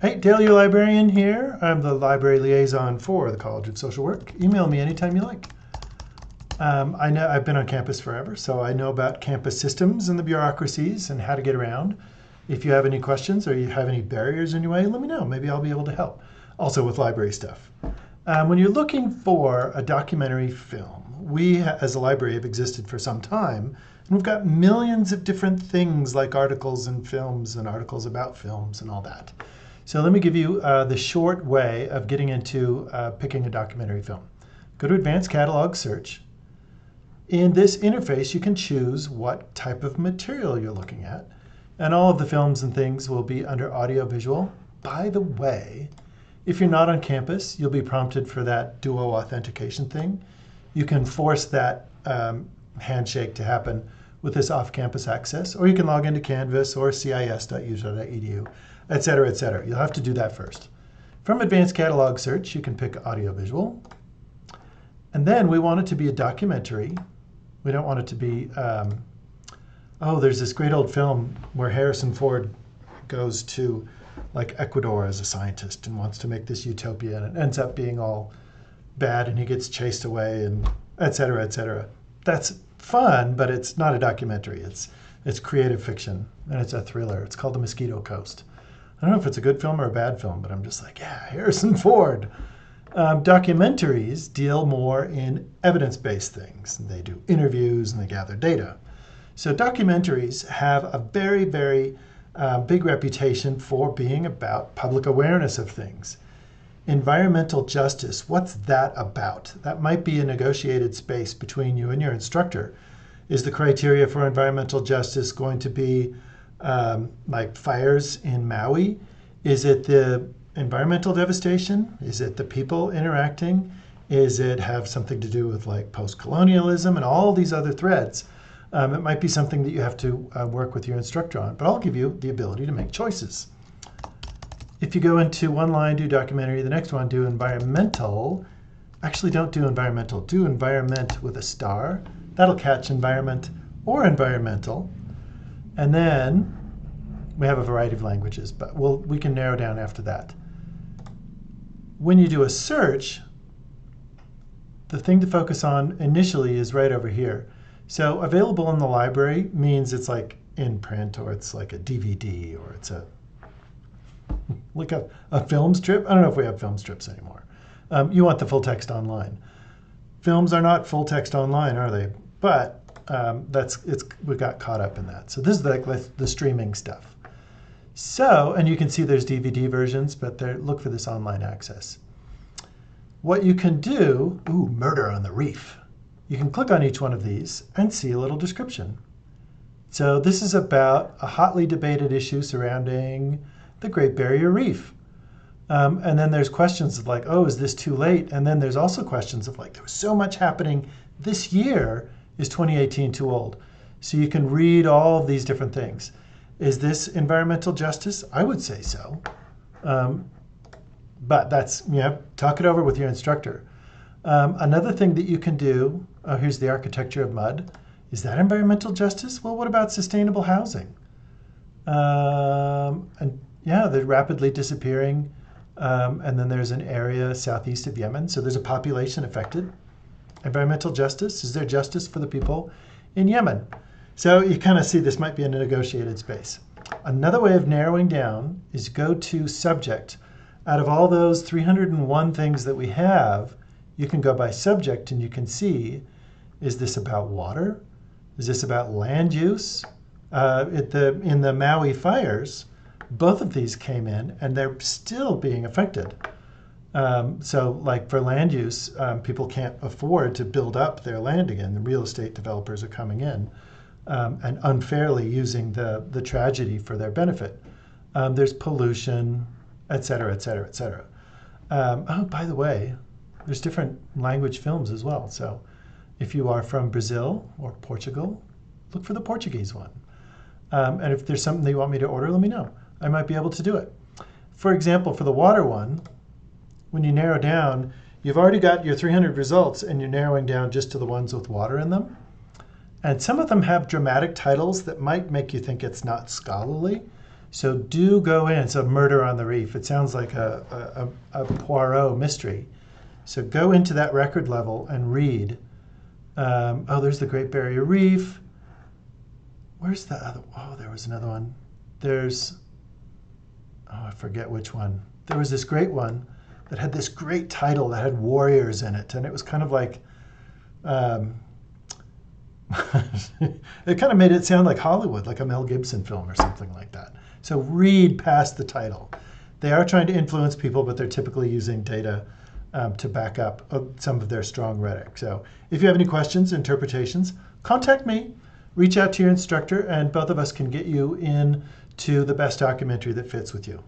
Hey, Dale, your librarian here. I'm the library liaison for the College of Social Work. Email me anytime you like. I know I've been on campus forever, so I know about campus systems and the bureaucracies and how to get around. If you have any questions or you have any barriers in your way, let me know. Maybe I'll be able to help. Also with library stuff. When you're looking for a documentary film, we as a library have existed for some time, and we've got millions of different things like articles and films and articles about films and all that. So let me give you the short way of getting into picking a documentary film. Go to Advanced Catalog Search. In this interface, you can choose what type of material you're looking at. And all of the films and things will be under audiovisual. By the way, if you're not on campus, you'll be prompted for that duo authentication thing. You can force that handshake to happen with this off-campus access, or you can log into Canvas or cis.uta.edu, et cetera, et cetera. You'll have to do that first. From Advanced Catalog Search, you can pick audiovisual. And then we want it to be a documentary. We don't want it to be, oh, there's this great old film where Harrison Ford goes to like Ecuador as a scientist and wants to make this utopia, and it ends up being all bad and he gets chased away and et cetera, et cetera. That's fun, but it's not a documentary. It's creative fiction and it's a thriller. It's called The Mosquito Coast. I don't know if it's a good film or a bad film, but I'm just like, yeah, Harrison Ford. Documentaries deal more in evidence-based things. They do interviews and they gather data. So documentaries have a very, very big reputation for being about public awareness of things. Environmental justice, what's that about? That might be a negotiated space between you and your instructor. Is the criteria for environmental justice going to be like fires in Maui? Is it the environmental devastation? Is it the people interacting? Is it have something to do with like post-colonialism and all these other threads? It might be something that you have to work with your instructor on, but I'll give you the ability to make choices. If you go into one line, do documentary, the next one, do environmental. Actually, don't do environmental. Do environment with a star. That'll catch environment or environmental. And then we have a variety of languages, but we can narrow down after that. When you do a search, the thing to focus on initially is right over here. So available in the library means it's like in print, or it's like a DVD, or it's like a film strip. I don't know if we have film strips anymore. You want the full text online. Films are not full text online, are they? But we got caught up in that. So this is like the streaming stuff. So, and you can see there's DVD versions, but look for this online access. What you can do, Murder on the Reef. You can click on each one of these and see a little description. So this is about a hotly debated issue surrounding the Great Barrier Reef. And then there's questions of like, oh, is this too late? And then there's also questions of like, there was so much happening this year. Is 2018 too old? So you can read all of these different things. Is this environmental justice? I would say so. But that's, talk it over with your instructor. Another thing that you can do, here's the architecture of mud. Is that environmental justice? Well, what about sustainable housing? And yeah, they're rapidly disappearing. And then there's an area southeast of Yemen. So there's a population affected. Environmental justice, is there justice for the people in Yemen? So you kind of see this might be in a negotiated space. Another way of narrowing down is go to subject. Out of all those 301 things that we have, you can go by subject and you can see, is this about water? Is this about land use? In the Maui fires, both of these came in and they're still being affected. So like for land use, people can't afford to build up their land again. The real estate developers are coming in and unfairly using the tragedy for their benefit. There's pollution, et cetera, et cetera, et cetera. Oh, by the way, there's different language films as well. So if you are from Brazil or Portugal, look for the Portuguese one. And if there's something that you want me to order, let me know. I might be able to do it. For example, for the water one, when you narrow down, you've already got your 300 results and you're narrowing down just to the ones with water in them. And some of them have dramatic titles that might make you think it's not scholarly. So do go in. It's a Murder on the Reef. It sounds like a Poirot mystery. So go into that record level and read. Oh, there's the Great Barrier Reef. Where's the other? Oh, there was another one. There's, oh, I forget which one. There was this great one that had this great title that had warriors in it. And it was kind of like, it kind of made it sound like Hollywood, like a Mel Gibson film or something like that. So read past the title. They are trying to influence people, but they're typically using data to back up some of their strong rhetoric. So if you have any questions, interpretations, contact me, reach out to your instructor, and both of us can get you in to the best documentary that fits with you.